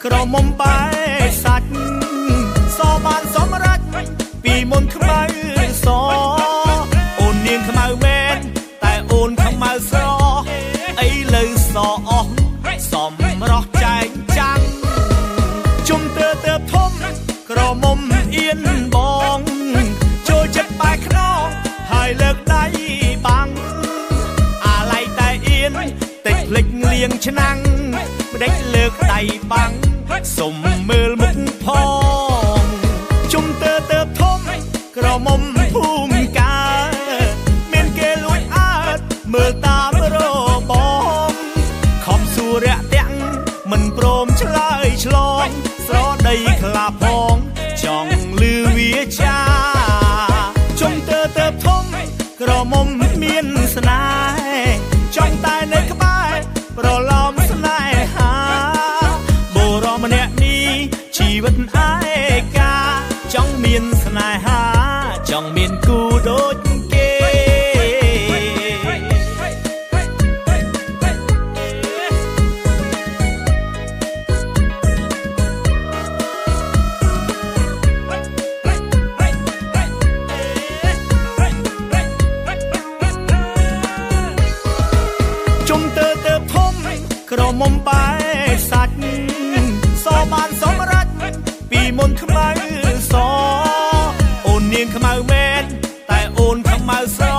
ក្រមុំបែសាច់សបានសមរចពីមុនខ្មៅសអូននាងខ្មៅមែនតែអូនខ្មៅស្រអីលើសអស់សំរស់ចែកចាំងជុំទើធំក្រមុំអៀនបងចូលចិត្តបែខ្នងហើយលើកដៃបាំងអាឡៃតែអៀនតិចភ្លេចលៀងឆ្នាំងម្ដេចលើកដៃបាំងសុំមើលមុខផងជុំទើធំក្រមុំភូមិកាមានគេលួចអើតមើលតាមរបងខំសួររាក់ទាំងមិនព្រមឆ្លើយឆ្លងស្រដីខ្លាផងចង់លឺវាចាជុំទើធំក្រមុំមានស្នេហ៍ចង់តែនៅក្បែរប្រឡំស្នេហាបុរសម្នាក់នេះជីវិតឯកាចង់មានស្នេហាចង់មានគូដូចគេជុំទើធំក្រមុំបែសាច់សបានសមរចពីមុនខ្មៅសអូននាងខ្មៅមែនតែអូនខ្មៅស្រ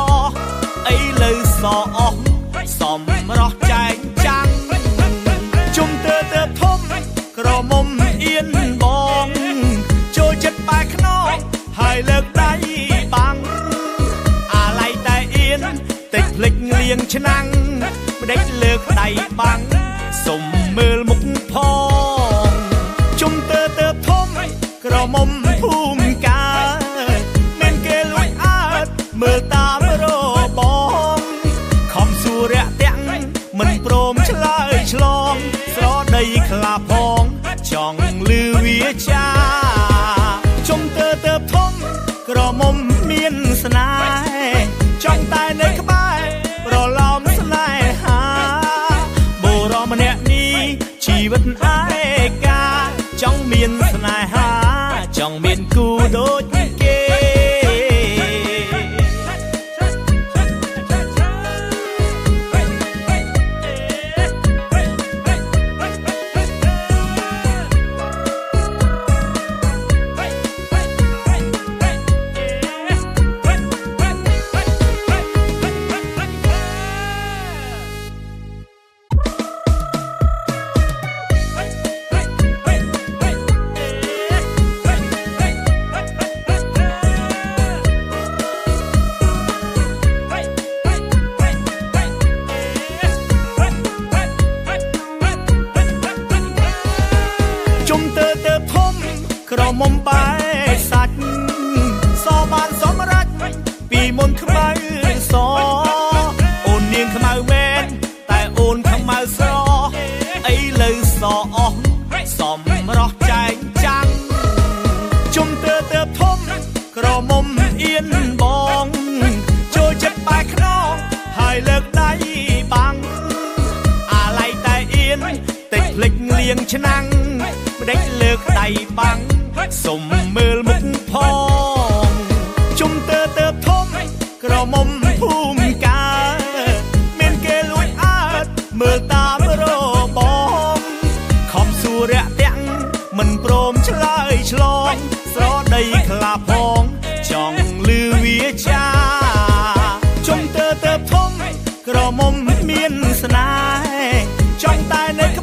អីលើសអស់សំរស់ចែកចាំងជុំទើធំក្រមុំអៀនបងចូលចិត្តបែខ្នងហើយលើកដៃបាំងអាឡៃតែអៀនតិចភ្លេចលៀងឆ្នាំងម្ដេចលើកដៃបាំងសុំមើលមុខផងជុំទើធំក្រមុំភូមិកាមានគេលួចអើតមើលតាមរបងខំសួររាក់ទាំងមិនព្រមឆ្លើយឆ្លងស្រដីខ្លាផងចង់លឺវាចាជុំទើធំក្រមុំមានស្នេហ៍ចង់តែនៅក្បែរប្រឡំស្នេហាបុរសម្នាក់នេះជីវិតឯកាចង់មានស្នេហាចង់មានគូដូចគេជុំទើធំក្រមុំបែសាច់សបានសមរចពីមុនខ្មៅសអូននាងខ្មៅមែនតែអូនខ្មៅស្រអីលើសអស់សំរស់ចែកចាំងជុំទើធំក្រមុំអៀនបងចូលចិត្តបែខ្នងហើយលើកដៃបាំងអាឡៃតែអៀនតិចភ្លេចលៀងឆ្នាំងម្ដេចលើកដៃបាំងសុំមើលមុខផងជុំទើធំក្រមុំភូមិកាមានគេលួចអើតមើលតាមរបងខំសួររាក់ទាំងមិនព្រមឆ្លើយឆ្លងស្រដីខ្លាផងចង់លឺវាចាជុំទើធំក្រមុំមានស្នេហ៍ចង់តែនៅ